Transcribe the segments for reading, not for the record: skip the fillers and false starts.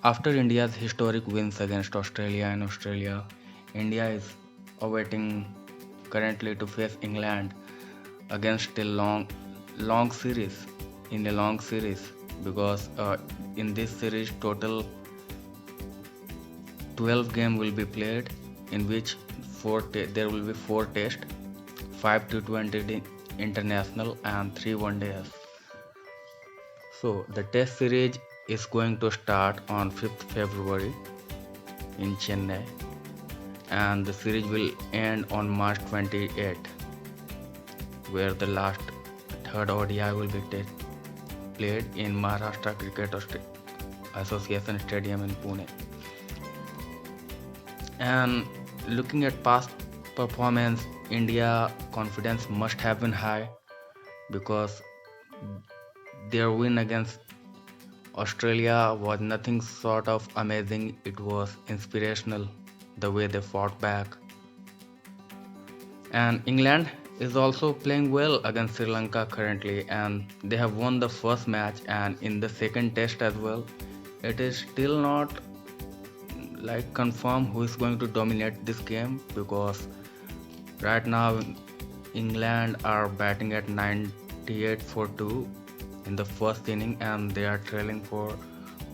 After India's historic wins against Australia, India is awaiting currently to face England against a long series in a long series because in this series total 12 game will be played in which there will be 4 tests, 5 T20 international and 3 one days. So the test series is going to start on 5th February in Chennai and the series will end on March 28 where the last third ODI will be played in Maharashtra Cricket Association Stadium in Pune. And looking at past performance, India confidence must have been high because their win against Australia was nothing short of amazing. It was inspirational the way they fought back. And England is also playing well against Sri Lanka currently and they have won the first match and in the second test as well. It is still not like confirm who is going to dominate this game because right now England are batting at 98 for 2 in the first inning and they are trailing for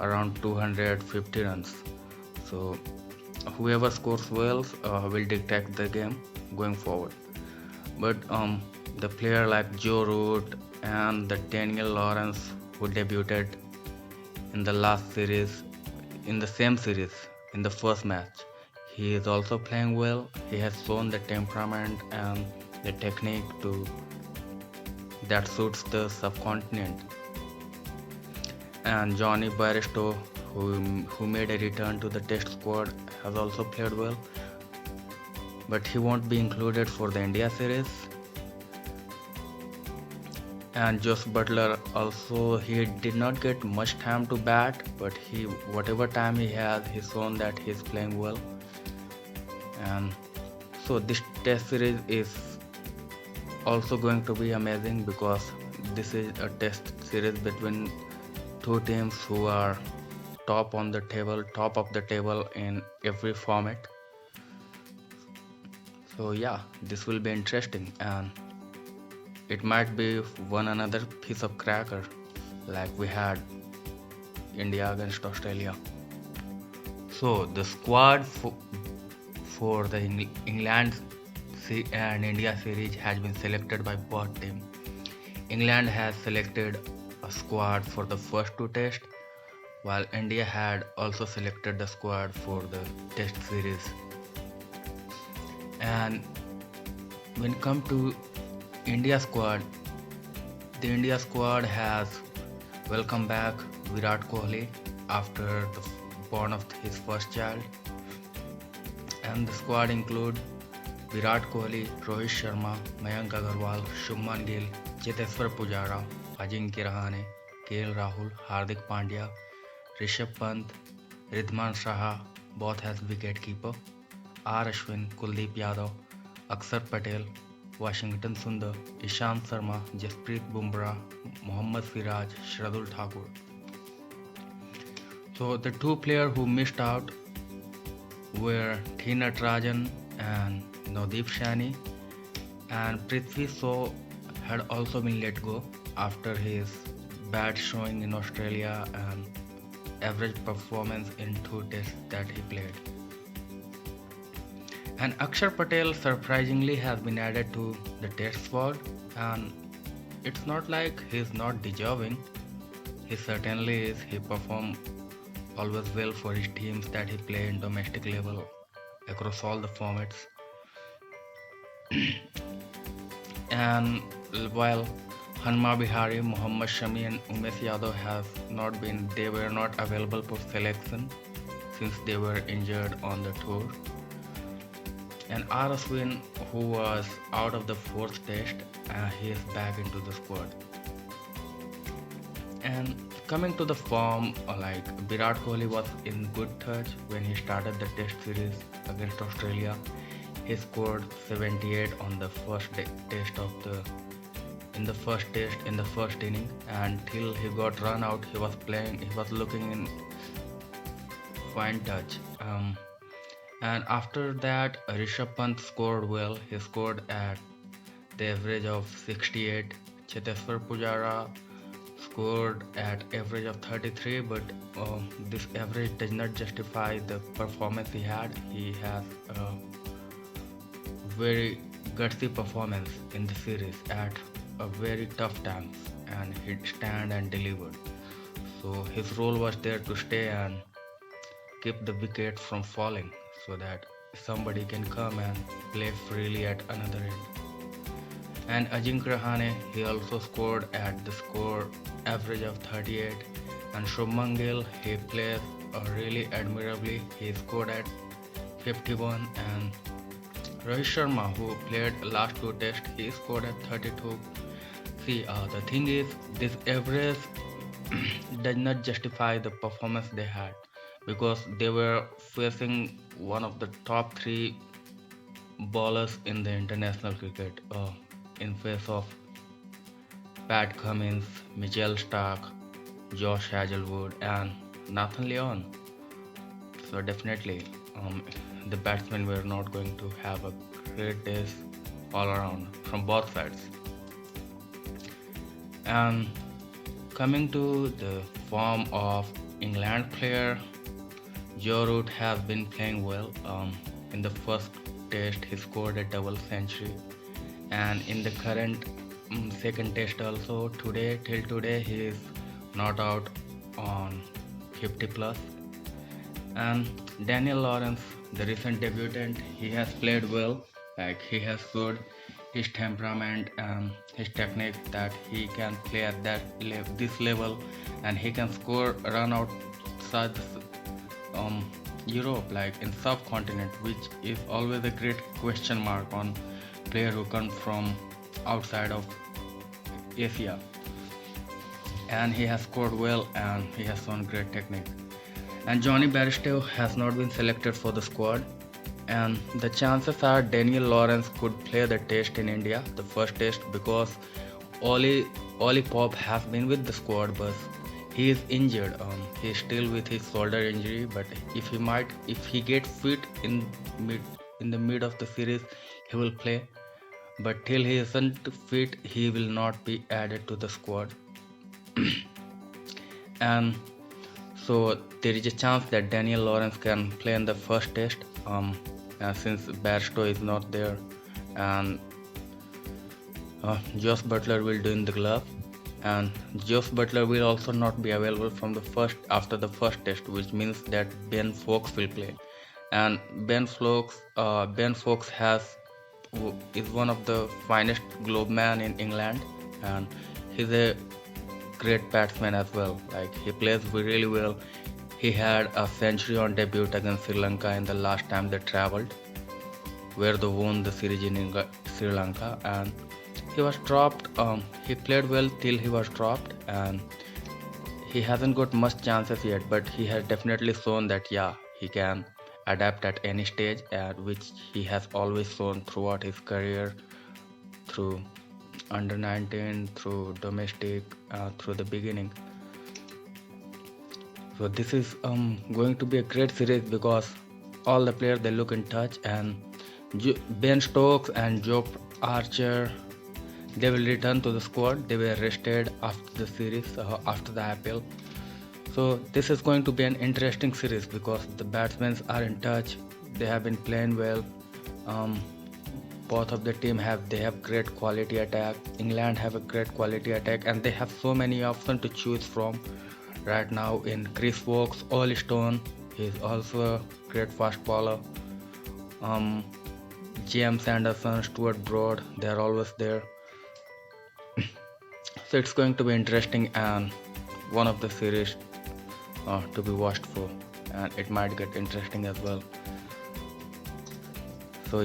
around 250 runs. So whoever scores well will dictate the game going forward. But the player like Joe Root and the Daniel Lawrence who debuted in the last series in the same series in the first match, he is also playing well. He has shown the temperament and the technique to that suits the subcontinent. And Johnny Bairstow, who made a return to the Test squad, has also played well, but he won't be included for the India series. And Josh Butler also he did not get much time to bat, but he whatever time he has, he's shown that he's playing well. And so this Test series is also going to be amazing because this is a Test series between two teams who are top of the table in every format. So yeah, this will be interesting and it might be one another piece of cracker like we had India against Australia. So the squad for the England and India series has been selected by both teams. England has selected a squad for the first two tests, while India had also selected the squad for the test series. And when come to India squad, the India squad has welcomed back Virat Kohli after the born of his first child, and the squad include Virat Kohli, Rohit Sharma, Mayank Agarwal, Shubman Gill, Cheteshwar Pujara, Ajinkya Rahane, KL Rahul, Hardik Pandya, Rishabh Pant, Ridhwan Saha, both as wicketkeeper, R Ashwin, Kuldeep Yadav, Akshar Patel, Washington Sundar, Ishant Sharma, Jasprit Bumrah, Mohammad Siraj, Shardul Thakur. So the two players who missed out were T. Natarajan and Nadeep Shani, and Prithvi Shaw had also been let go after his bad showing in Australia and average performance in two tests that he played. And Akshar Patel surprisingly has been added to the test squad, and it's not like he's not deserving. He certainly is. He performed always well for his teams that he played in domestic level across all the formats. And while Hanma Bihari, Mohammad Shami and Umesh Yadav they were not available for selection since they were injured on the tour. And R. Ashwin, who was out of the fourth test, he is back into the squad. And coming to the form, like Virat Kohli was in good touch when he started the test series against Australia. He scored 78 on the in the first inning, and till he got run out he was looking in fine touch. And after that, Rishabh Pant scored well. He scored at the average of 68. Cheteshwar Pujara scored at average of 33, but this average does not justify the performance he had. He has a very gutsy performance in the series at a very tough times, and he stand and delivered. So his role was there to stay and keep the wicket from falling, so that somebody can come and play freely at another end. And Ajinkya Rahane, he also scored at the score average of 38. And Shubman Gill, he plays really admirably. He scored at 51. And Rohit Sharma, who played last two tests, he scored at 32. See, the thing is, this average does not justify the performance they had, because they were facing one of the top three bowlers in the international cricket, in face of Pat Cummins, Mitchell Stark, Josh Hazelwood, and Nathan Leon. So definitely, the batsmen were not going to have a great days all around from both sides. And coming to the form of England player, Joe Root has been playing well. In the first test, he scored a double century, and in the current second test also, today till today he is not out on 50 plus. And Daniel Lawrence, the recent debutant, he has played well. Like, he has showed his temperament and his technique, that he can play at this level, and he can score run outside Europe, like in subcontinent, which is always a great question mark on player who come from outside of Asia. And he has scored well, and he has shown great technique. And Johnny Bairstow has not been selected for the squad, and the chances are Daniel Lawrence could play the test in India, the first test, because Ollie Pope has been with the squad, but he is injured. He is still with his shoulder injury, but if he gets fit in the mid of the series, he will play. But till he isn't fit, he will not be added to the squad. And so there is a chance that Daniel Lawrence can play in the first test, since Bairstow is not there, and Josh Butler will do in the glove. And Josh Butler will also not be available from after the first test, which means that Ben Foakes will play. And Ben Foakes is one of the finest globe man in England, and he's a great batsman as well. Like, he plays really well. He had a century on debut against Sri Lanka in the last time they travelled, where they won the series in Sri Lanka. And he was dropped. He played well till he was dropped, and he hasn't got much chances yet. But he has definitely shown that he can adapt at any stage, which he has always shown throughout his career, through under 19, through domestic, through the beginning. So this is going to be a great series, because all the players, they look in touch, and Ben Stokes and Joe Archer, they will return to the squad. They were rested after the series, after the IPL. So this is going to be an interesting series, because the batsmen are in touch. They have been playing well. Both of the team have great quality attack. England have a great quality attack, and they have so many options to choose from right now in Chris Woakes, Ollie Stone. He is also a great fast bowler. James Anderson, Stuart Broad, they are always there. So it's going to be interesting, and one of the series to be watched for, and it might get interesting as well. So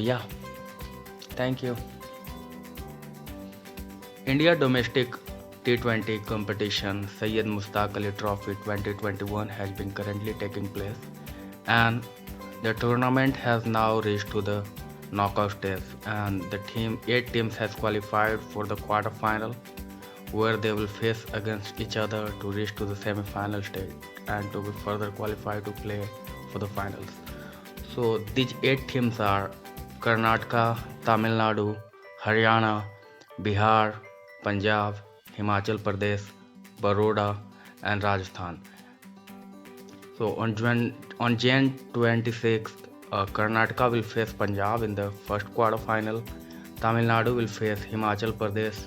thank you. India domestic T20 competition Syed Mushtaq Ali Trophy 2021 has been currently taking place, and the tournament has now reached to the knockout stage, and 8 teams has qualified for the quarter final, where they will face against each other to reach to the semi-final stage, and to be further qualified to play for the finals. So these 8 teams are Karnataka, Tamil Nadu, Haryana, Bihar, Punjab, Himachal Pradesh, Baroda, and Rajasthan. So on Jan 26th, Karnataka will face Punjab in the first quarter final. Tamil Nadu will face Himachal Pradesh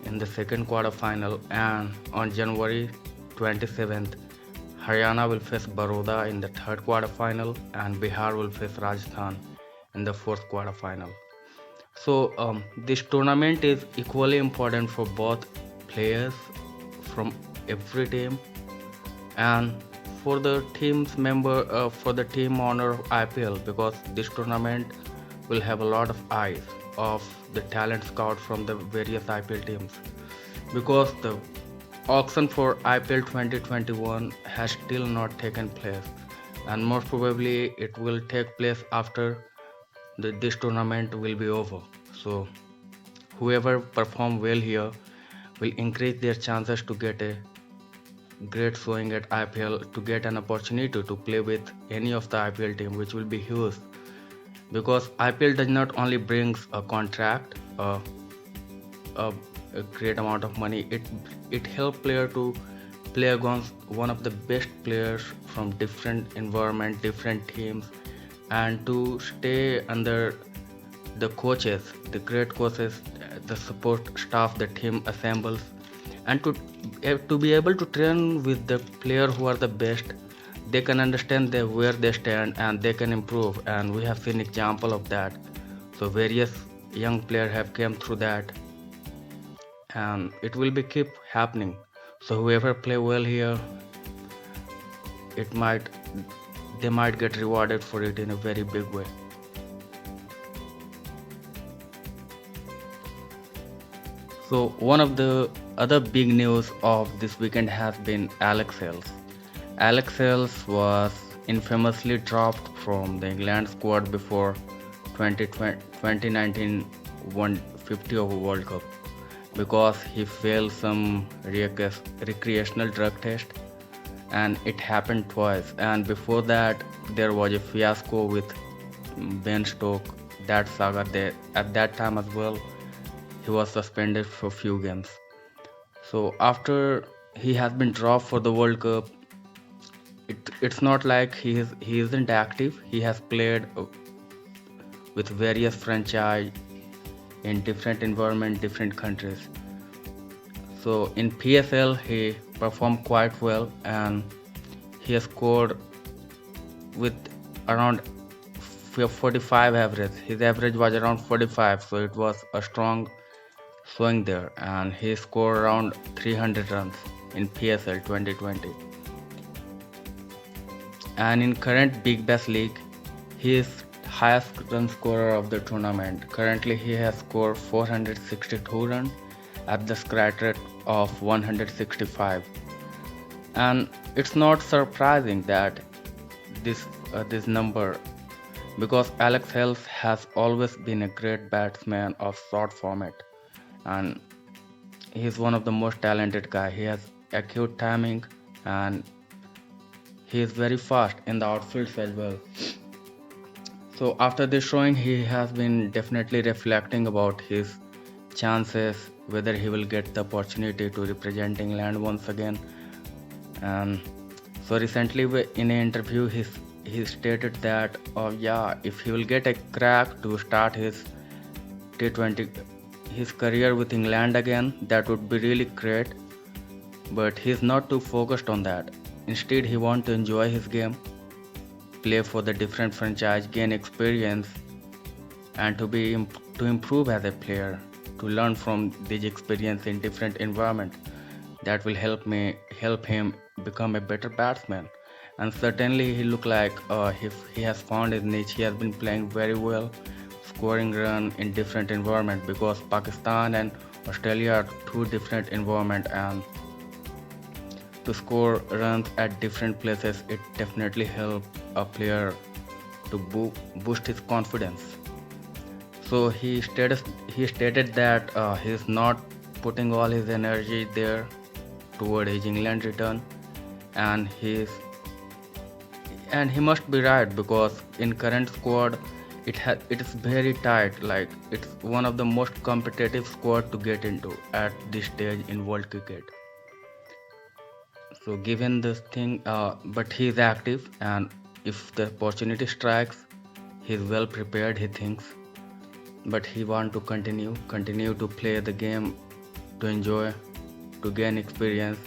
in the second quarter final, and on January 27th, Haryana will face Baroda in the third quarter final, and Bihar will face Rajasthan in the fourth quarter final. So this tournament is equally important for both players from every team, and for the team's member for the team owner of IPL, because this tournament will have a lot of eyes of the talent scout from the various IPL teams, because the auction for IPL 2021 has still not taken place, and most probably it will take place after this tournament will be over. So whoever perform well here will increase their chances to get a great showing at IPL, to get an opportunity to play with any of the IPL team, which will be huge, because IPL does not only brings a contract, a, a great amount of money. It helps player to play against one of the best players from different environment, different teams, and to stay under the coaches, the great coaches, the support staff the team assembles, and to be able to train with the player who are the best. They can understand where they stand and they can improve, and we have seen example of that. So various young players have came through that, and it will be keep happening. So whoever play well here, it might they might get rewarded for it in a very big way. So one of the other big news of this weekend has been Alex Hales. Alex Hales was infamously dropped from the England squad before 2019 150 over World Cup because he failed some recreational drug test, and it happened twice. And before that, there was a fiasco with Ben Stokes. That saga there at that time as well, he was suspended for few games. So after he has been dropped for the World Cup, it's not like he isn't active. He has played with various franchise in different environment, different countries. So in PSL he performed quite well, and he has scored with around 45 average. His average was around 45, so it was a strong showing there, and he scored around 300 runs in PSL 2020. And in current Big Bash League, he is highest run scorer of the tournament. Currently, he has scored 462 runs at the strike rate of 165. And it's not surprising that this number, because Alex Hales has always been a great batsman of short format, and he's one of the most talented guy. He has acute timing, and he is very fast in the outfields as well. So after this showing, he has been definitely reflecting about his chances, whether he will get the opportunity to represent England once again. And so recently in an interview, he stated that, oh yeah, if he will get a crack to start his T20 his career with England again, that would be really great. But he's not too focused on that. Instead, he wants to enjoy his game, play for the different franchise, gain experience, and to improve as a player, to learn from this experience in different environment. That will help him become a better batsman. And certainly, he look like he has found his niche. He has been playing very well, scoring run in different environment, because Pakistan and Australia are two different environment, and to score runs at different places, it definitely helps a player to boost his confidence. So he stated that he is not putting all his energy there toward his England return, and and he must be right because in current squad it is very tight. Like it's one of the most competitive squad to get into at this stage in world cricket. So given this thing, but he is active, and if the opportunity strikes, he is well prepared. He thinks, but he want to continue to play the game, to enjoy, to gain experience,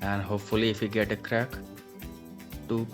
and hopefully, if he get a crack, to